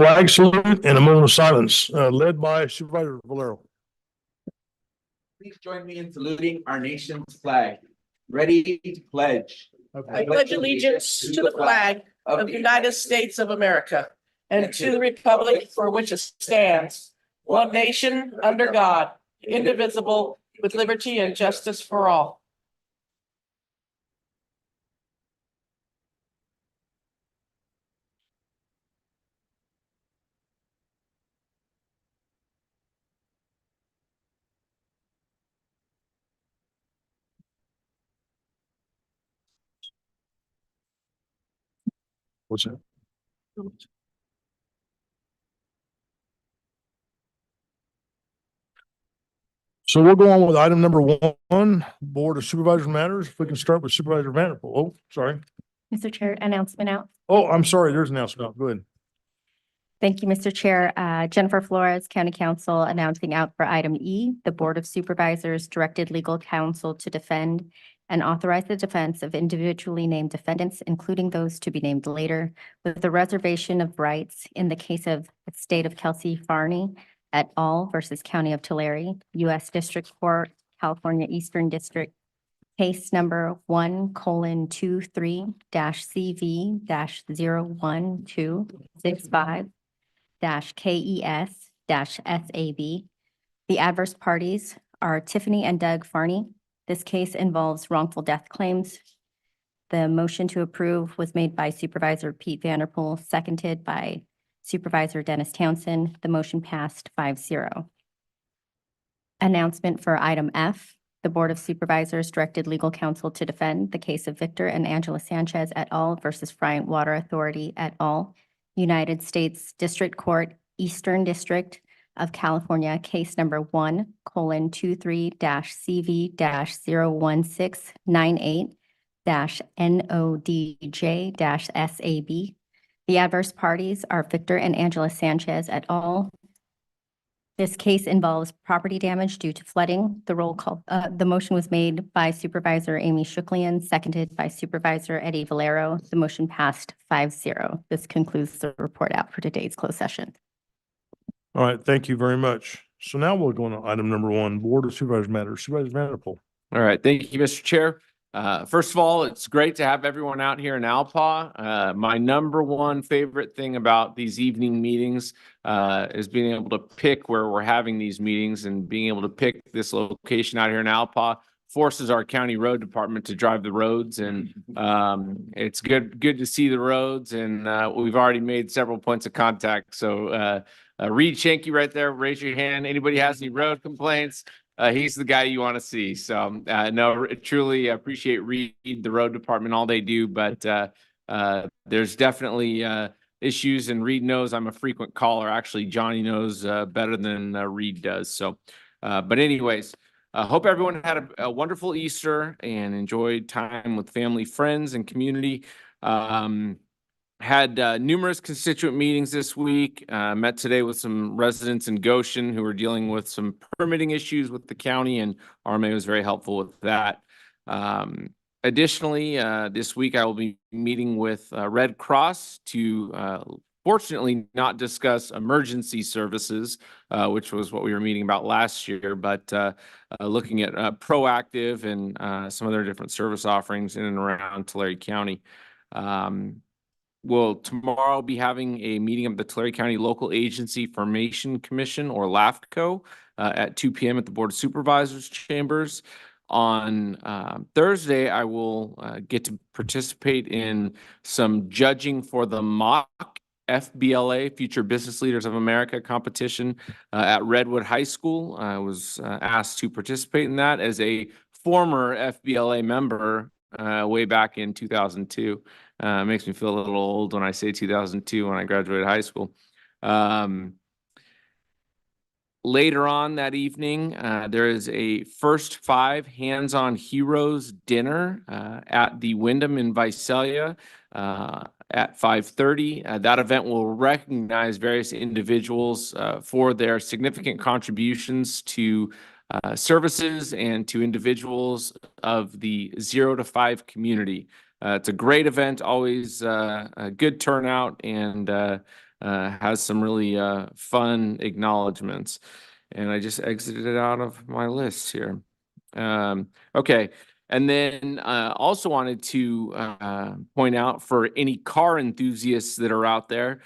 Flag salute and a moment of silence, led by Supervisor Valero. Please join me in saluting our nation's flag. Ready to pledge. I pledge allegiance to the flag of the United States of America and to the republic for which it stands, one nation under God, indivisible, with liberty and justice for all. What's that? So we'll go on with item number one, Board of Supervisors matters. If we can start with Supervisor Vanderpool. Oh, sorry. Mr. Chair, announcement out. Oh, I'm sorry. There's an announcement. Go ahead. Thank you, Mr. Chair. Jennifer Flores, County Counsel, announcing out for item E, the Board of Supervisors directed legal counsel to defend and authorize the defense of individually named defendants, including those to be named later, with the reservation of rights in the case of the State of Kelsey Farney et al. Versus County of Tulare, U.S. District Court, California Eastern District, case number 1:23-CV-01265-KES-SAB. The adverse parties are Tiffany and Doug Farney. This case involves wrongful death claims. The motion to approve was made by Supervisor Pete Vanderpool, seconded by Supervisor Dennis Townsend. The motion passed 5-0. Announcement for item F. The Board of Supervisors directed legal counsel to defend the case of Victor and Angela Sanchez et al. Versus Bryant Water Authority et al. United States District Court, Eastern District of California, case number 1:23-CV-01698-NODJ-SAB. The adverse parties are Victor and Angela Sanchez et al. This case involves property damage due to flooding. The motion was made by Supervisor Amy Shuklian, seconded by Supervisor Eddie Valero. The motion passed 5-0. This concludes the report out for today's closed session. All right. Thank you very much. So now we'll go on to item number one, Board of Supervisors matters. Supervisor Vanderpool. All right. Thank you, Mr. Chair. First of all, it's great to have everyone out here in Alpaugh. My number one favorite thing about these evening meetings is being able to pick where we're having these meetings, and being able to pick this location out here in Alpaugh forces our county road department to drive the roads, and it's good to see the roads, and we've already made several points of contact. So Reed Shanky right there, raise your hand. Anybody has any road complaints? He's the guy you want to see. So no, truly appreciate Reed, the road department, all they do. But there's definitely issues, and Reed knows I'm a frequent caller. Actually, Johnny knows better than Reed does. So, but anyways, hope everyone had a wonderful Easter and enjoyed time with family, friends, and community. Had numerous constituent meetings this week. Met today with some residents in Goshen who are dealing with some permitting issues with the county, and RMA was very helpful with that. Additionally, this week I will be meeting with Red Cross to fortunately not discuss emergency services, which was what we were meeting about last year, but looking at proactive and some of their different service offerings in and around Tulare County. We'll tomorrow be having a meeting of the Tulare County Local Agency Formation Commission, or LAFCO, at 2 p.m. at the Board of Supervisors chambers. On Thursday, I will get to participate in some judging for the mock FBLA, Future Business Leaders of America competition at Redwood High School. I was asked to participate in that as a former FBLA member way back in 2002. Makes me feel a little old when I say 2002 when I graduated high school. Later on that evening, there is a First Five Hands-on Heroes dinner at the Wyndham in Visalia at 5:30. That event will recognize various individuals for their significant contributions to services and to individuals of the 0 to 5 community. It's a great event, always a good turnout, and has some really fun acknowledgements. And I just exited it out of my list here. Okay. And then also wanted to point out for any car enthusiasts that are out there,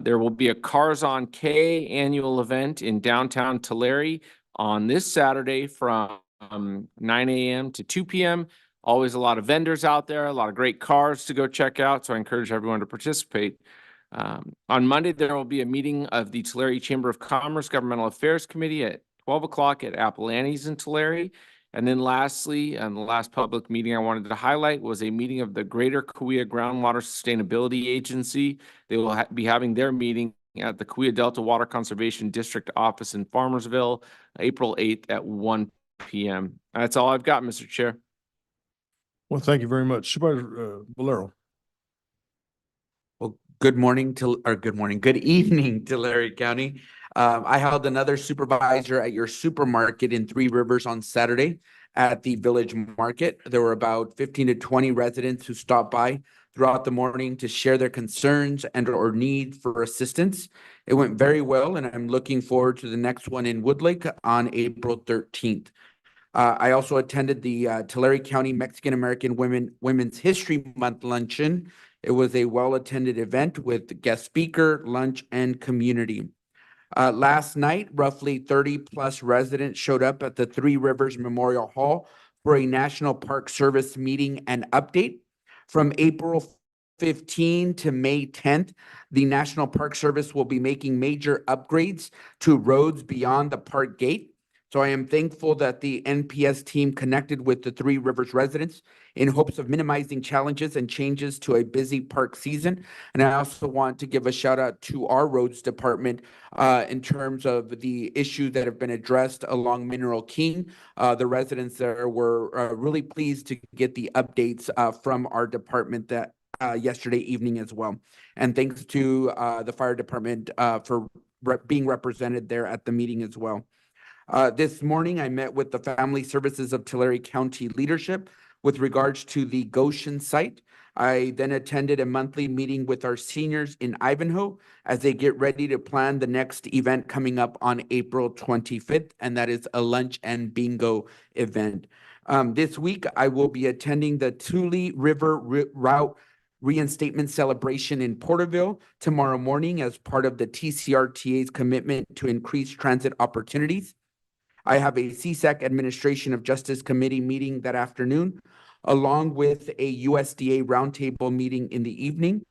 there will be a Cars on K annual event in downtown Tulare on this Saturday from 9 a.m. to 2 p.m. Always a lot of vendors out there, a lot of great cars to go check out. So I encourage everyone to participate. On Monday, there will be a meeting of the Tulare Chamber of Commerce Governmental Affairs Committee at 12 o'clock at Apple in Tulare. And then lastly, the last public meeting I wanted to highlight was a meeting of the Greater Kauai Groundwater Sustainability Agency. They will be having their meeting at the Kauai Delta Water Conservation District office in Farmersville, April 8th at 1 p.m. That's all I've got, Mr. Chair. Well, thank you very much. Supervisor Valero. Well, good evening, Tulare County. I held another supervisor at your supermarket in Three Rivers on Saturday at the Village Market. There were about 15 to 20 residents who stopped by throughout the morning to share their concerns and or need for assistance. It went very well, and I'm looking forward to the next one in Woodlake on April 13th. I also attended the Tulare County Mexican American Women's History Month luncheon. It was a well-attended event with guest speaker, lunch, and community. Last night, roughly 30 plus residents showed up at the Three Rivers Memorial Hall for a National Park Service meeting and update. From April 15 to May 10th, the National Park Service will be making major upgrades to roads beyond the park gate. So I am thankful that the NPS team connected with the Three Rivers residents in hopes of minimizing challenges and changes to a busy park season. And I also want to give a shout out to our roads department in terms of the issues that have been addressed along Mineral King. The residents there were really pleased to get the updates from our department that yesterday evening as well. And thanks to the fire department for being represented there at the meeting as well. This morning, I met with the Family Services of Tulare County leadership with regards to the Goshen site. I then attended a monthly meeting with our seniors in Ivanhoe as they get ready to plan the next event coming up on April 25th, and that is a lunch and bingo event. This week, I will be attending the Tule River Route reinstatement celebration in Porterville tomorrow morning as part of the TCRTA's commitment to increase transit opportunities. I have a CSAC Administration of Justice Committee meeting that afternoon, along with a USDA roundtable meeting in the evening.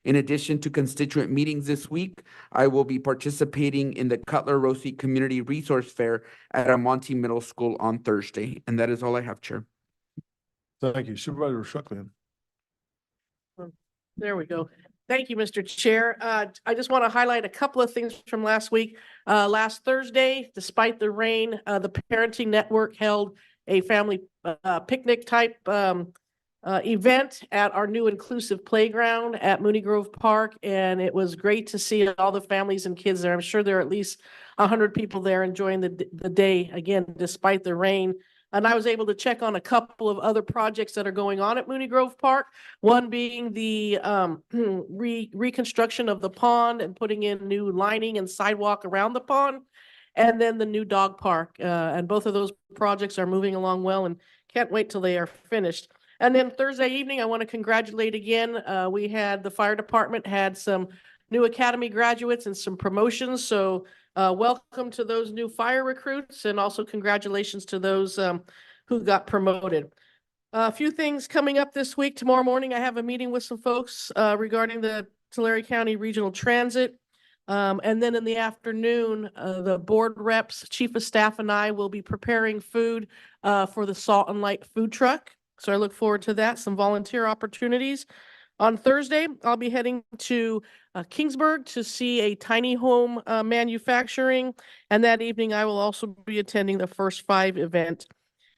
In addition to constituent meetings this week, I will be participating in the Cutler Rossi Community Resource Fair at Almonte Middle School on Thursday. And that is all I have, Chair. Thank you. Supervisor Shuckman. There we go. Thank you, Mr. Chair. I just want to highlight a couple of things from last week. Last Thursday, despite the rain, the Parenting Network held a family picnic type event at our new inclusive playground at Mooney Grove Park. And it was great to see all the families and kids there. I'm sure there are at least 100 people there enjoying the day, again, despite the rain. And I was able to check on a couple of other projects that are going on at Mooney Grove Park. One being the reconstruction of the pond and putting in new lining and sidewalk around the pond. And then the new dog park. And both of those projects are moving along well and can't wait till they are finished. And then Thursday evening, I want to congratulate again. We had the fire department had some new academy graduates and some promotions. So welcome to those new fire recruits, and also congratulations to those who got promoted. A few things coming up this week. Tomorrow morning, I have a meeting with some folks regarding the Tulare County Regional Transit. And then in the afternoon, the board reps, chief of staff, and I will be preparing food for the Salt and Light food truck. So I look forward to that, some volunteer opportunities. On Thursday, I'll be heading to Kingsburg to see a tiny home manufacturing. And that evening, I will also be attending the First Five event.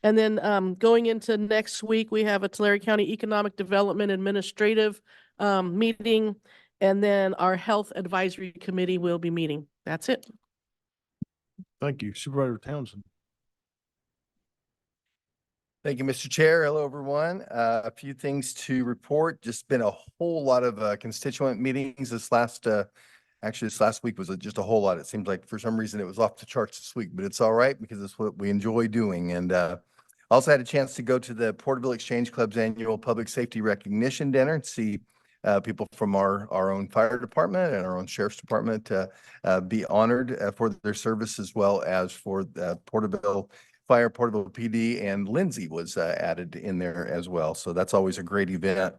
And then going into next week, we have a Tulare County Economic Development Administrative meeting. And then our Health Advisory Committee will be meeting. That's it. Thank you. Supervisor Townsend. Thank you, Mr. Chair. Hello, everyone. A few things to report. Just been a whole lot of constituent meetings this last Actually, this last week was just a whole lot. It seems like for some reason it was off the charts this week, but it's all right because it's what we enjoy doing. And also had a chance to go to the Porterville Exchange Club's annual Public Safety Recognition Dinner and see people from our own fire department and our own sheriff's department be honored for their service, as well as for Porterville Fire, Porterville PD, and Lindsay was added in there as well. So that's always a great event.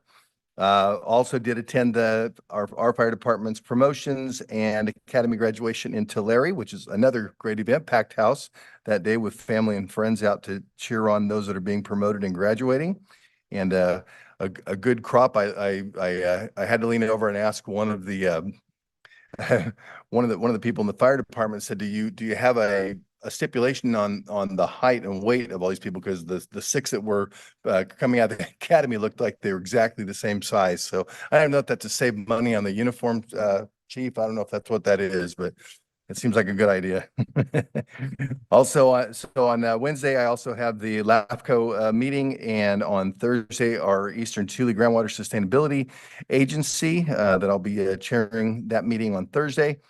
Also did attend our fire department's promotions and academy graduation in Tulare, which is another great event, packed house that day with family and friends out to cheer on those that are being promoted and graduating. And a good crop. I had to lean over and ask one of the one of the people in the fire department said, do you have a stipulation on the height and weight of all these people? Because the six that were coming out of the academy looked like they were exactly the same size. So I don't know if that's to save money on the uniform, chief. I don't know if that's what that is, but it seems like a good idea. Also, so on Wednesday, I also have the LAFCO meeting, and on Thursday, our Eastern Tule Groundwater Sustainability Agency that I'll be chairing that meeting on Thursday.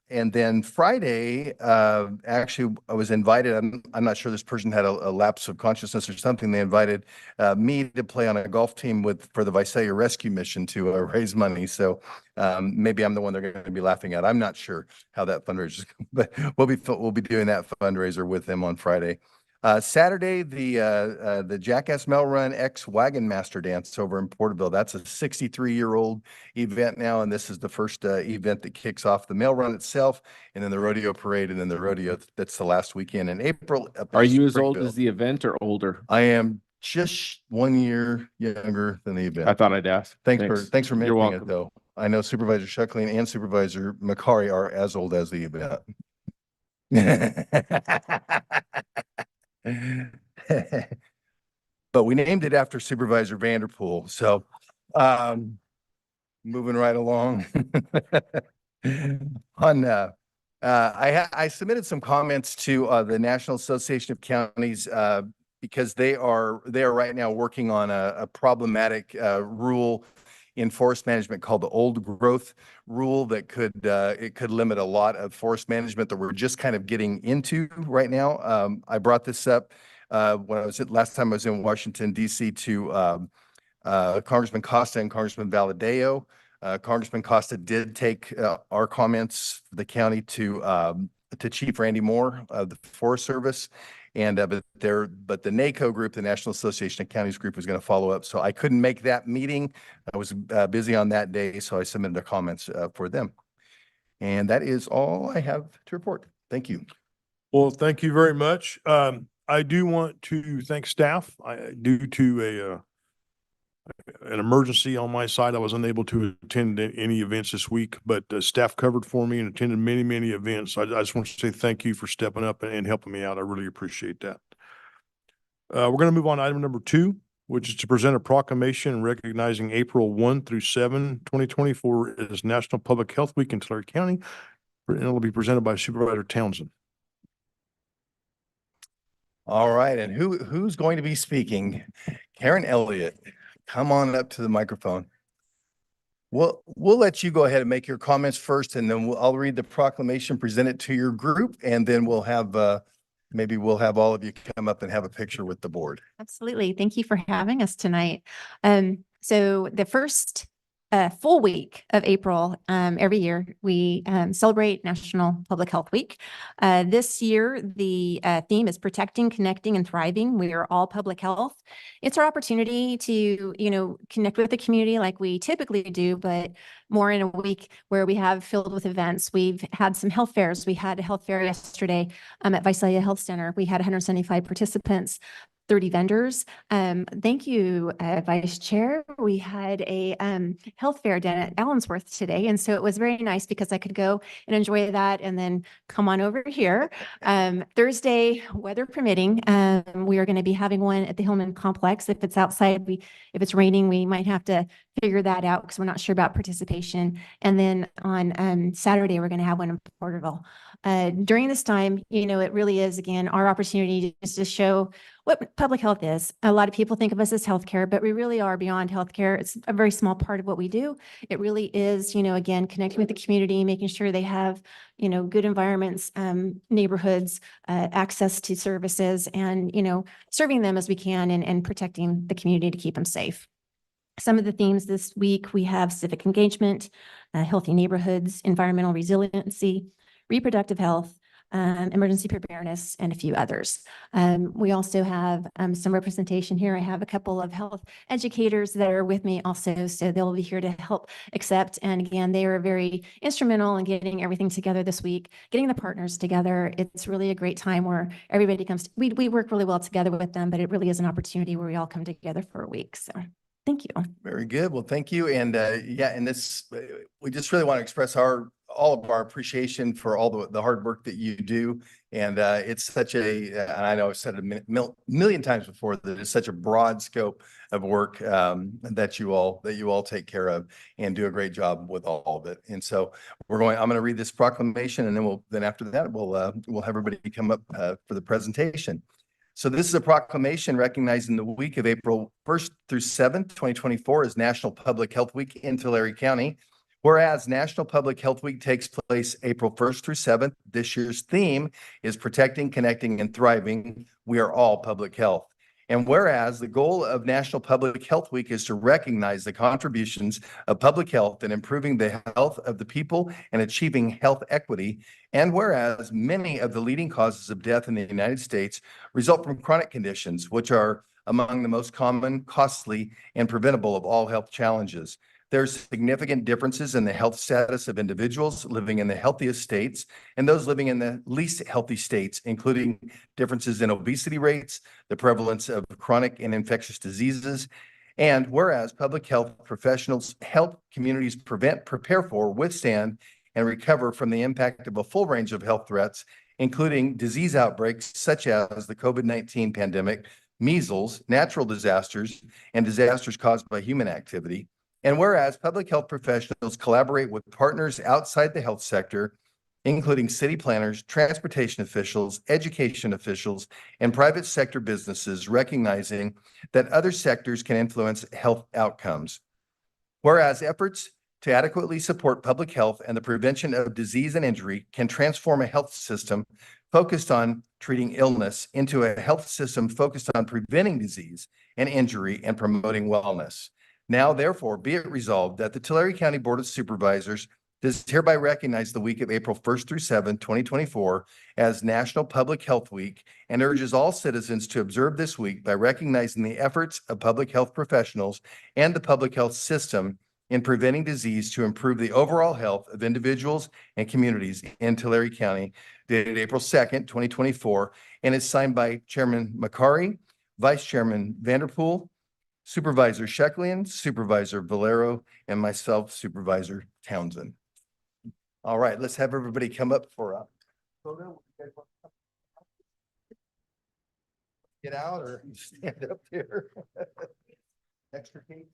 And then Friday, actually, I was invited. I'm not sure this person had a lapse of consciousness or something. They invited me to play on a golf team for the Visalia Rescue Mission to raise money. So maybe I'm the one they're going to be laughing at. I'm not sure how that fundraiser is, but we'll be doing that fundraiser with them on Friday. Saturday, the Jackass Mail Run X Wagon Master Dance over in Porterville. That's a 63-year-old event now, and this is the first event that kicks off the mail run itself, and then the rodeo parade, and then the rodeo. That's the last weekend in April. Are you as old as the event or older? I am just 1 year younger than the event. I thought I'd ask. Thanks for You're mentioning welcome. it, though. I know Supervisor Shuckling and Supervisor McCary are as old as the event. But we named it after Supervisor Vanderpool. So moving right along. On I submitted some comments to the National Association of Counties because they are right now working on a problematic rule in forest management called the old growth rule that could limit a lot of forest management that we're just kind of getting into right now. I brought this up when last time I was in Washington, DC to Congressman Costa and Congressman Valadeo. Congressman Costa did take our comments for the county to Chief Randy Moore of the Forest Service. And but the NACO group, the National Association of Counties group, was going to follow up. So I couldn't make that meeting. I was busy on that day, so I submitted their comments for them. And that is all I have to report. Thank you. Well, thank you very much. I do want to thank staff. Due to an emergency on my side, I was unable to attend any events this week, but staff covered for me and attended many, many events. I just want to say thank you for stepping up and helping me out. I really appreciate that. We're going to move on to item number 2, which is to present a proclamation recognizing April 1 through 7, 2024 as National Public Health Week in Tulare County. And it will be presented by Supervisor Townsend. All right, and who's going to be speaking? Karen Elliott, come on up to the microphone. We'll let you go ahead and make your comments first, and then I'll read the proclamation, present it to your group, and then we'll have maybe we'll have all of you come up and have a picture with the board. Absolutely. Thank you for having us tonight. So the first full week of April, every year, we celebrate National Public Health Week. This year, the theme is protecting, connecting, and thriving. We are all public health. It's our opportunity to, connect with the community like we typically do, but more in a week where we have filled with events. We've had some health fairs. We had a health fair yesterday at Visalia Health Center. We had 175 participants, 30 vendors. Thank you, Vice Chair. We had a health fair down at Allensworth today. And so it was very nice because I could go and enjoy that and then come on over here. Thursday, weather permitting, we are going to be having one at the Hillman Complex. If it's outside, if it's raining, we might have to figure that out because we're not sure about participation. And then on Saturday, we're going to have one in Porterville. During this time, it really is, again, our opportunity just to show what public health is. A lot of people think of us as healthcare, but we really are beyond healthcare. It's a very small part of what we do. It really is, again, connecting with the community, making sure they have, good environments, neighborhoods, access to services, and, serving them as we can and protecting the community to keep them safe. Some of the themes this week, we have civic engagement, healthy neighborhoods, environmental resiliency, reproductive health, emergency preparedness, and a few others. We also have some representation here. I have a couple of health educators that are with me also, so they'll be here to help accept. And again, they are very instrumental in getting everything together this week, getting the partners together. It's really a great time where everybody comes. We work really well together with them, but it really is an opportunity where we all come together for a week. So thank you. Very good. Well, thank you. And and this, we just really want to express all of our appreciation for all the hard work that you do. And it's such and I know I've said it a million times before, that it's such a broad scope of work that you all take care of and do a great job with all of it. And so I'm going to read this proclamation, and then after that, we'll have everybody come up for the presentation. So this is a proclamation recognizing the week of April 1st through 7th, 2024 as National Public Health Week in Tulare County. Whereas National Public Health Week takes place April 1st through 7th, this year's theme is Protecting, Connecting, and Thriving. We are all public health. And whereas the goal of National Public Health Week is to recognize the contributions of public health in improving the health of the people and achieving health equity. And whereas many of the leading causes of death in the United States result from chronic conditions, which are among the most common, costly, and preventable of all health challenges. There's significant differences in the health status of individuals living in the healthiest states and those living in the least healthy states, including differences in obesity rates, the prevalence of chronic and infectious diseases. And whereas public health professionals help communities prevent, prepare for, withstand, and recover from the impact of a full range of health threats, including disease outbreaks such as the COVID-19 pandemic, measles, natural disasters, and disasters caused by human activity. And whereas public health professionals collaborate with partners outside the health sector, including city planners, transportation officials, education officials, and private sector businesses, recognizing that other sectors can influence health outcomes. Whereas efforts to adequately support public health and the prevention of disease and injury can transform a health system focused on treating illness into a health system focused on preventing disease and injury and promoting wellness. Now, therefore, be it resolved that the Tulare County Board of Supervisors does hereby recognize the week of April 1st through 7th, 2024 as National Public Health Week, and urges all citizens to observe this week by recognizing the efforts of public health professionals and the public health system in preventing disease to improve the overall health of individuals and communities in Tulare County, dated April 2nd, 2024, and is signed by Chairman Macari, Vice Chairman Vanderpool, Supervisor Sheklian, Supervisor Valero, and myself, Supervisor Townsend. All right, let's have everybody come up for a photo. Get out or stand up here. Extra cake.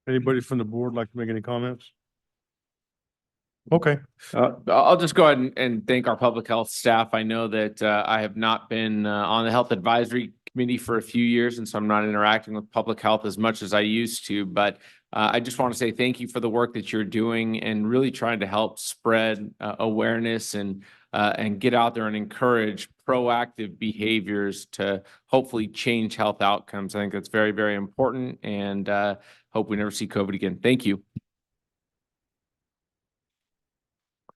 Anybody from the board like to make any comments? Okay. I'll just go ahead and thank our public health staff. I know that I have not been on the health advisory committee for a few years, and so I'm not interacting with public health as much as I used to. But I just want to say thank you for the work that you're doing and really trying to help spread awareness and get out there and encourage proactive behaviors to hopefully change health outcomes. I think that's very, very important, and hope we never see COVID again. Thank you.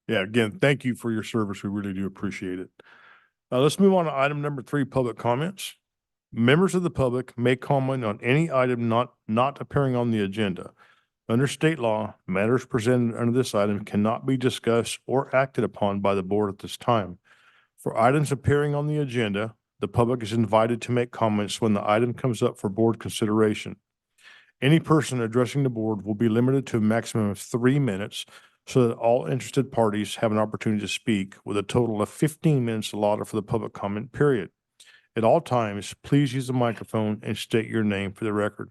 Yeah, again, thank you for your service. We really do appreciate it. Let's move on to item number 3, public comments. Members of the public may comment on any item not appearing on the agenda. Under state law, matters presented under this item cannot be discussed or acted upon by the board at this time. For items appearing on the agenda, the public is invited to make comments when the item comes up for board consideration. Any person addressing the board will be limited to a maximum of 3 minutes so that all interested parties have an opportunity to speak, with a total of 15 minutes allotted for the public comment period. At all times, please use the microphone and state your name for the record.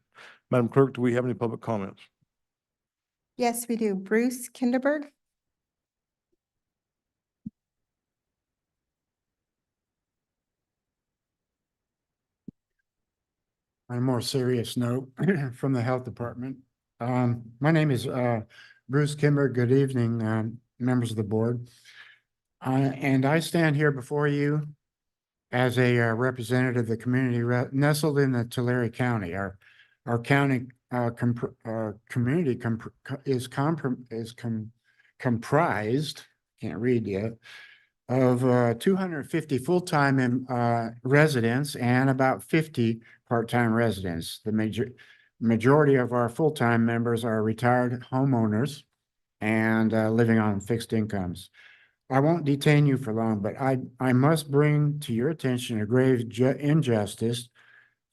Madam Clerk, do we have any public comments? Yes, we do. Bruce Kinderberg. On a more serious note, from the Health Department. My name is Bruce Kimber. Good evening, members of the board. And I stand here before you as a representative of the community nestled in the Tulare County. Our county community is comprised, can't read yet, of 250 full-time residents and about 50 part-time residents. The majority of our full-time members are retired homeowners and living on fixed incomes. I won't detain you for long, but I must bring to your attention a grave injustice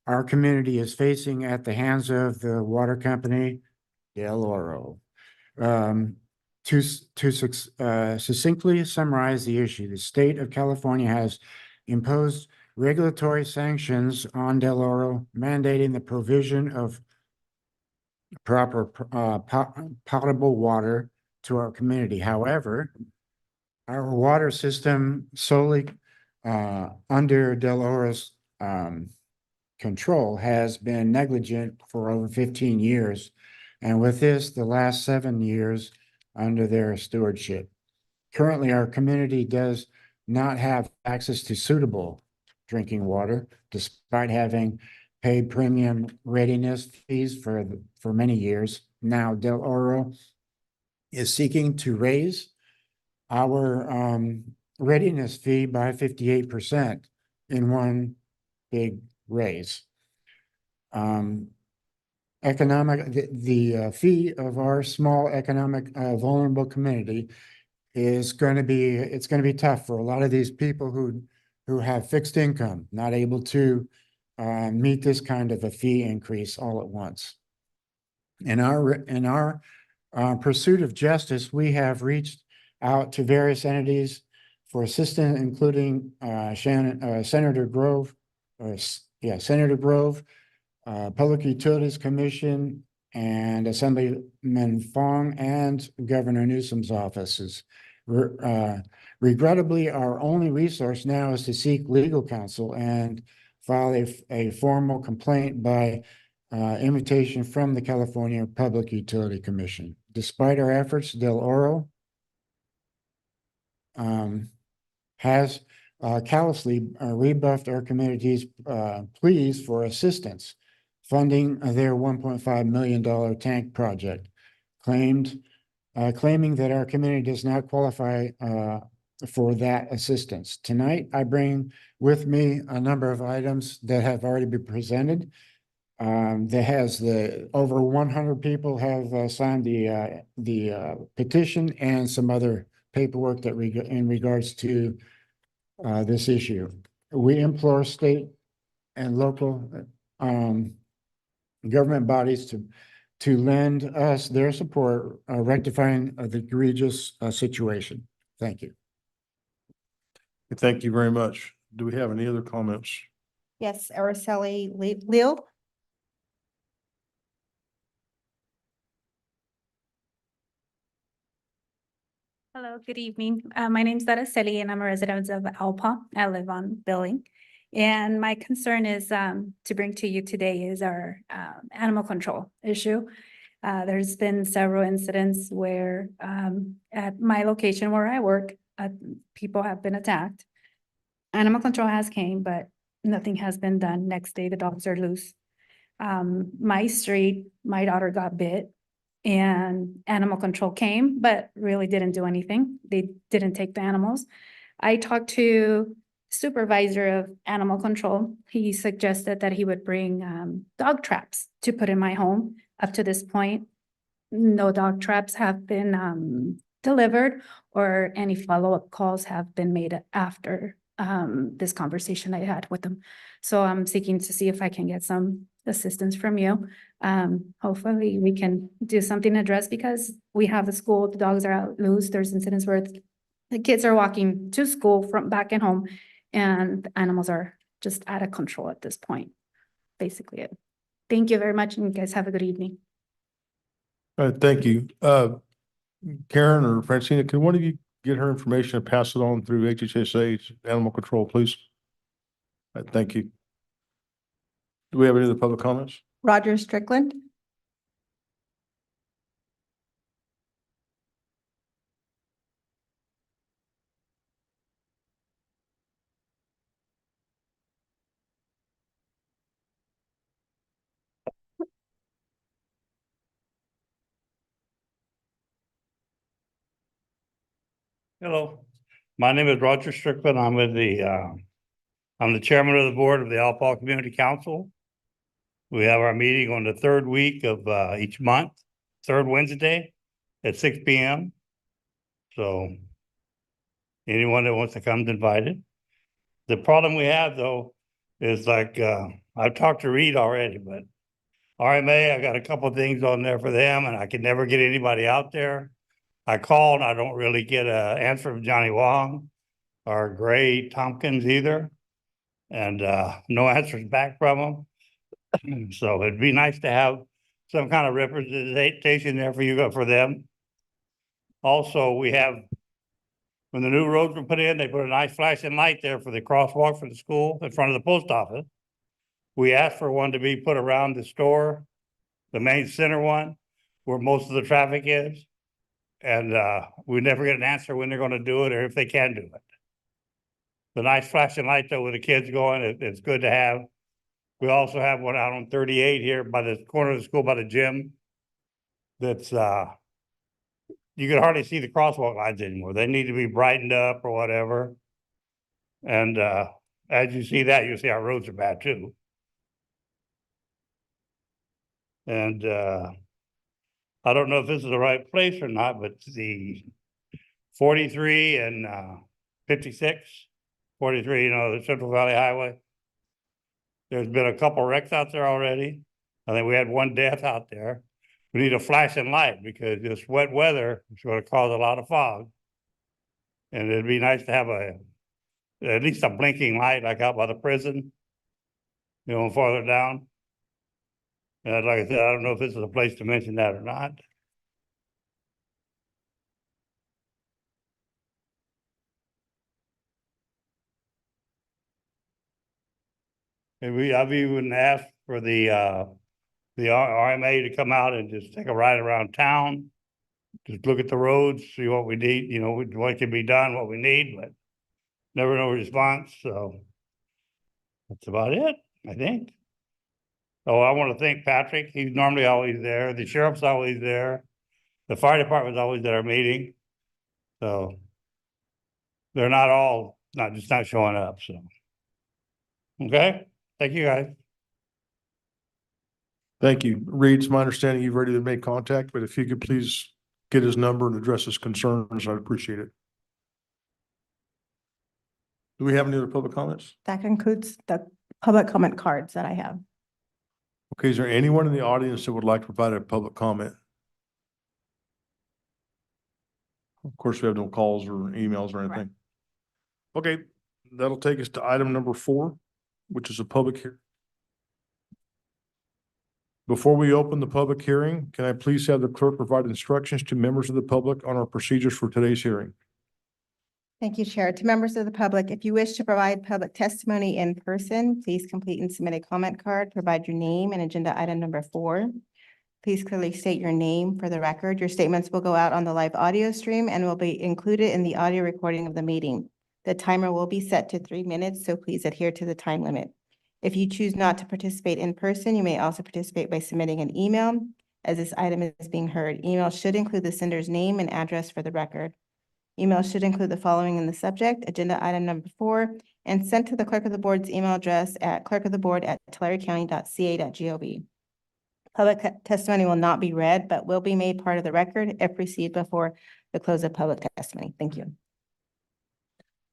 our community is facing at the hands of the water company, Del Oro. To succinctly summarize the issue, the state of California has imposed regulatory sanctions on Del Oro, mandating the provision of proper potable water to our community. However, our water system solely under Del Oro's control has been negligent for over 15 years. And with this, the last 7 years under their stewardship. Currently, our community does not have access to suitable drinking water, despite having paid premium readiness fees for many years. Now, Del Oro is seeking to raise our readiness fee by 58% in one big raise. The fee of our small economic vulnerable community is going to be tough for a lot of these people who have fixed income, not able to meet this kind of a fee increase all at once. In our pursuit of justice, we have reached out to various entities for assistance, including Senator Grove, Public Utilities Commission, and Assemblyman Fong and Governor Newsom's offices. Regrettably, our only resource now is to seek legal counsel and file a formal complaint by invitation from the California Public Utility Commission. Despite our efforts, Del Oro has callously rebuffed our community's pleas for assistance, funding their $1.5 million tank project, claiming that our community does not qualify for that assistance. Tonight, I bring with me a number of items that have already been presented. Over 100 people have signed the petition and some other paperwork that in regards to this issue. We implore state and local government bodies to lend us their support rectifying the egregious situation. Thank you. Thank you very much. Do we have any other comments? Yes, Araceli Leo. Hello, good evening. My name is Araceli and I'm a resident of Alpaugh. I live on Billing. And my concern is to bring to you today is our animal control issue. There's been several incidents where at my location where I work, people have been attacked. Animal control has came, but nothing has been done. Next day, the dogs are loose. My street, my daughter got bit and animal control came, but really didn't do anything. They didn't take the animals. I talked to supervisor of animal control, he suggested that he would bring dog traps to put in my home. Up to this point, no dog traps have been delivered or any follow-up calls have been made after this conversation I had with them. So I'm seeking to see if I can get some assistance from you. Hopefully we can do something to address, because we have the school, the dogs are out loose. There's incidents where the kids are walking to school from back and home, and the animals are just out of control at this point. Basically it. Thank you very much, and you guys have a good evening. Thank you. Karen or Francina, can one of you get her information and pass it on through HHSA Animal Control, please? Thank you. Do we have any other public comments? Roger Strickland. Hello, my name is Roger Strickland. I'm the chairman of the board of the Alpaugh Community Council. We have our meeting on the third week of each month, third Wednesday at 6 p.m. So anyone that wants to come is invited. The problem we have though is like I've talked to Reed already, but RMA, I got a couple of things on there for them, and I can never get anybody out there. I call and I don't really get an answer from Johnny Wong or Gray Tompkins either. And no answers back from them. So it'd be nice to have some kind of representation there for you, for them. Also, we have, when the new roads were put in, they put a nice flashing light there for the crosswalk for the school in front of the post office. We asked for one to be put around the store, the main center one, where most of the traffic is. And we never get an answer when they're going to do it or if they can do it. The nice flashing light though with the kids going, it's good to have. We also have one out on 38 here by the corner of the school by the gym. That's you can hardly see the crosswalk lines anymore. They need to be brightened up or whatever. And as you see that, you see our roads are bad too. And I don't know if this is the right place or not, but the 43 and 56, 43, you know, the Central Valley Highway. There's been a couple wrecks out there already. I think we had one death out there. We need a flashing light because this wet weather is going to cause a lot of fog. And it'd be nice to have at least a blinking light like out by the prison, you know, farther down. And like I said, I don't know if this is a place to mention that or not. And I've even asked for the RMA to come out and just take a ride around town. Just look at the roads, see what we need, you know, what can be done, what we need, but never no response. So that's about it, I think. Oh, I want to thank Patrick. He's normally always there. The sheriff's always there. The fire department's always at our meeting. So they're not just not showing up. So, okay. Thank you guys. Thank you. Reed, it's my understanding you've already made contact, but if you could please get his number and address his concerns, I'd appreciate it. Do we have any other public comments? That concludes the public comment cards that I have. Okay, is there anyone in the audience that would like to provide a public comment? Of course, we have no calls or emails or anything. Okay, that'll take us to item number 4, which is a public hearing. Before we open the public hearing, can I please have the clerk provide instructions to members of the public on our procedures for today's hearing? Thank you, Chair. To members of the public, if you wish to provide public testimony in person, please complete and submit a comment card. Provide your name and agenda item number 4. Please clearly state your name for the record. Your statements will go out on the live audio stream and will be included in the audio recording of the meeting. The timer will be set to 3 minutes, so please adhere to the time limit. If you choose not to participate in person, you may also participate by submitting an email. As this item is being heard, email should include the sender's name and address for the record. Email should include the following in the subject: agenda item number 4, and sent to the clerk of the board's email address at clerkoftheboard@tulare.ca.gov. Public testimony will not be read, but will be made part of the record if received before the close of public testimony. Thank you.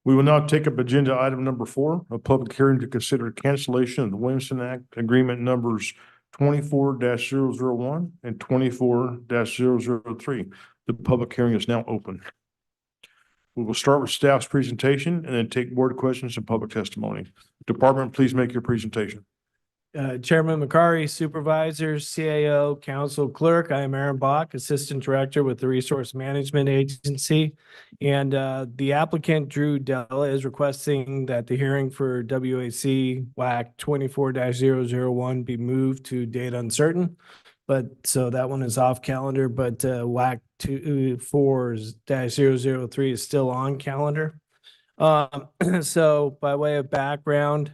We will now take up agenda item number 4, a public hearing to consider cancellation of the Williamson Act agreement numbers 24-001 and 24-003. The public hearing is now open. We will start with staff's presentation and then take board questions and public testimony. Department, please make your presentation. Chairman McCary, supervisors, CAO, council clerk. I am Aaron Bach, Assistant Director with the Resource Management Agency. And the applicant, Drew Della, is requesting that the hearing for WAC WAC 24-001 be moved to date uncertain. But so that one is off calendar, but WAC 24-003 is still on calendar. So by way of background,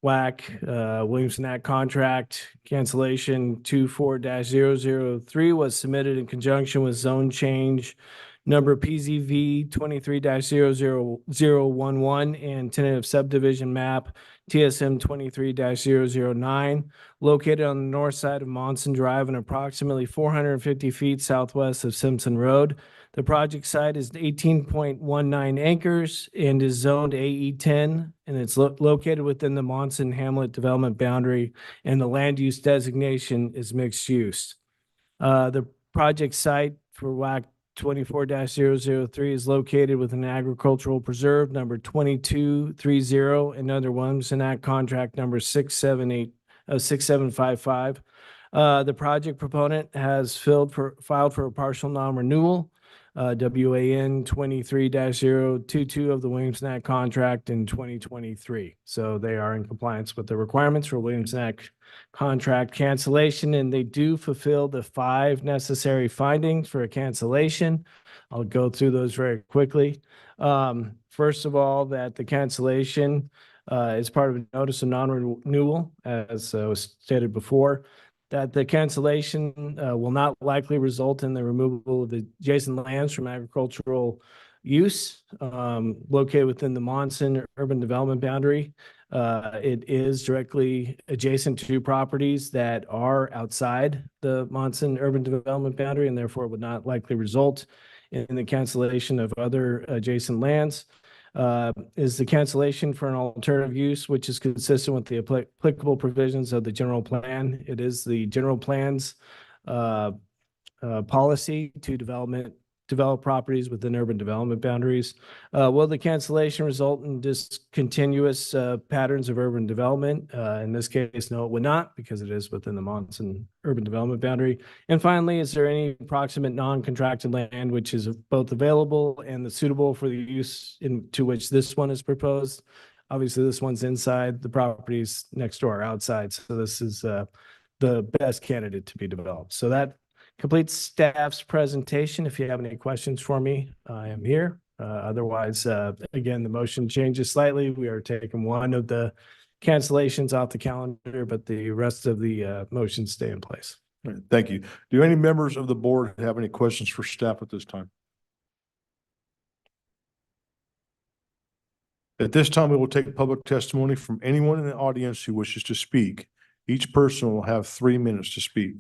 WAC, Williamson Act contract cancellation 24-003 was submitted in conjunction with zone change number PZV 23-00011 and tentative subdivision map TSM 23-009, located on the north side of Monson Drive and approximately 450 feet southwest of Simpson Road. The project site is 18.19 acres and is zoned AE 10, and it's located within the Monson Hamlet development boundary, and the land use designation is mixed use. The project site for WAC 24-003 is located within an agricultural preserve number 2230 and under Williamson Act contract number 6755. The project proponent has filed for a partial non-renewal, WAN 23-022 of the Williamson Act contract in 2023. So they are in compliance with the requirements for Williamson Act contract cancellation, and they do fulfill the 5 necessary findings for a cancellation. I'll go through those very quickly. First of all, that the cancellation is part of a notice of non-renewal, as was stated before, that the cancellation will not likely result in the removal of the adjacent lands from agricultural use located within the Monson urban development boundary. It is directly adjacent to properties that are outside the Monson urban development boundary and therefore would not likely result in the cancellation of other adjacent lands. Is the cancellation for an alternative use, which is consistent with the applicable provisions of the general plan. It is the general plan's policy to develop properties within urban development boundaries. Will the cancellation result in discontinuous patterns of urban development? In this case, no, it would not, because it is within the Monson urban development boundary. And finally, is there any approximate non-contracted land which is both available and suitable for the use to which this one is proposed? Obviously, this one's inside, the properties next door are outside, so this is the best candidate to be developed. So that completes staff's presentation. If you have any questions for me, I am here. Otherwise, again, the motion changes slightly. We are taking one of the cancellations off the calendar, but the rest of the motions stay in place. All right, thank you. Do any members of the board have any questions for staff at this time? At this time, we will take public testimony from anyone in the audience who wishes to speak. Each person will have 3 minutes to speak.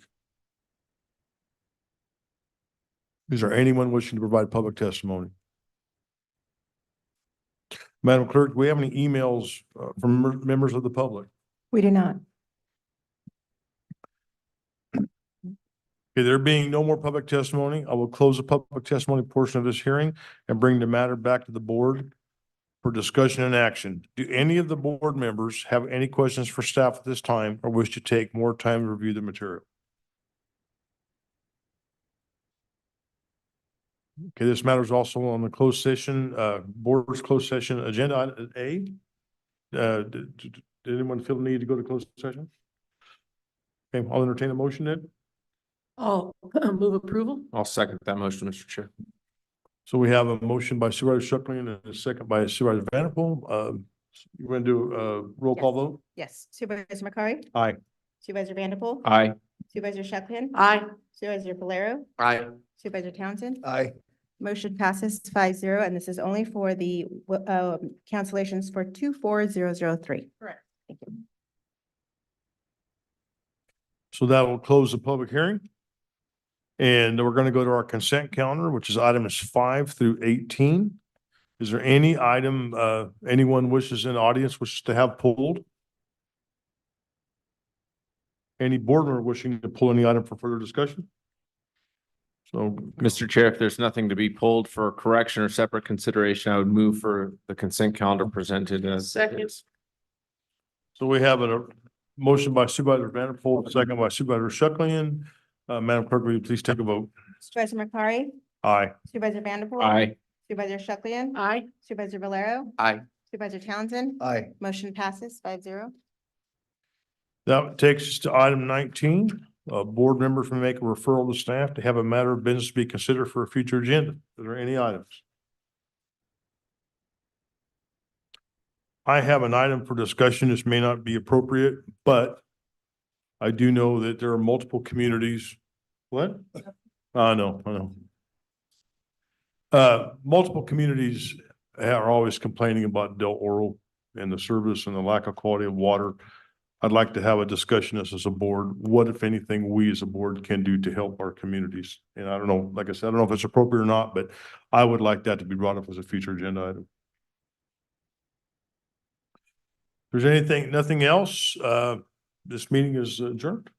Is there anyone wishing to provide public testimony? Madam Clerk, do we have any emails from members of the public? We do not. Okay, there being no more public testimony, I will close the public testimony portion of this hearing and bring the matter back to the board for discussion and action. Do any of the board members have any questions for staff at this time or wish to take more time to review the material? Okay, this matter is also on the closed session, board's closed session agenda item A. Did anyone feel the need to go to closed session? Okay, I'll entertain a motion then. I'll move approval. I'll second that motion, Mr. Chair. So we have a motion by Supervisor Strickland and a second by Supervisor Vanderpool. You want to do a roll call vote? Yes. Supervisor McCary? Aye. Supervisor Vanderpool? Aye. Supervisor Strickland? Aye. Supervisor Valero? Aye. Supervisor Townsend? Aye. Motion passes 5-0, and this is only for the cancellations for 24003. Correct. Thank you. So that will close the public hearing. And we're going to go to our consent calendar, which is items 5 through 18. Is there any item, anyone wishes in the audience wishes to have pulled? Any board member wishing to pull any item for further discussion? So, Mr. Chair, if there's nothing to be pulled for correction or separate consideration, I would move for the consent calendar presented as. Second. so we have a motion by Supervisor Vanderpool, second by Supervisor Shucklian. Madam Clerk, will you please take a vote? Supervisor McCary? Aye. Supervisor Vanderpool? Aye. Supervisor Shucklian? Aye. Supervisor Valero? Aye. Supervisor Townsend? Aye. Motion passes 5-0. That takes us to item 19. Board members may make a referral to staff to have a matter of business be considered for a future agenda. Are there any items? I have an item for discussion. This may not be appropriate, but I do know that there are multiple communities. What? I know. Multiple communities are always complaining about Del Oro and the service and the lack of quality of water. I'd like to have a discussion as a board. What, if anything, we as a board can do to help our communities? And I don't know, like I said, I don't know if it's appropriate or not, but I would like that to be brought up as a future agenda item. If there's anything, nothing else, this meeting is adjourned.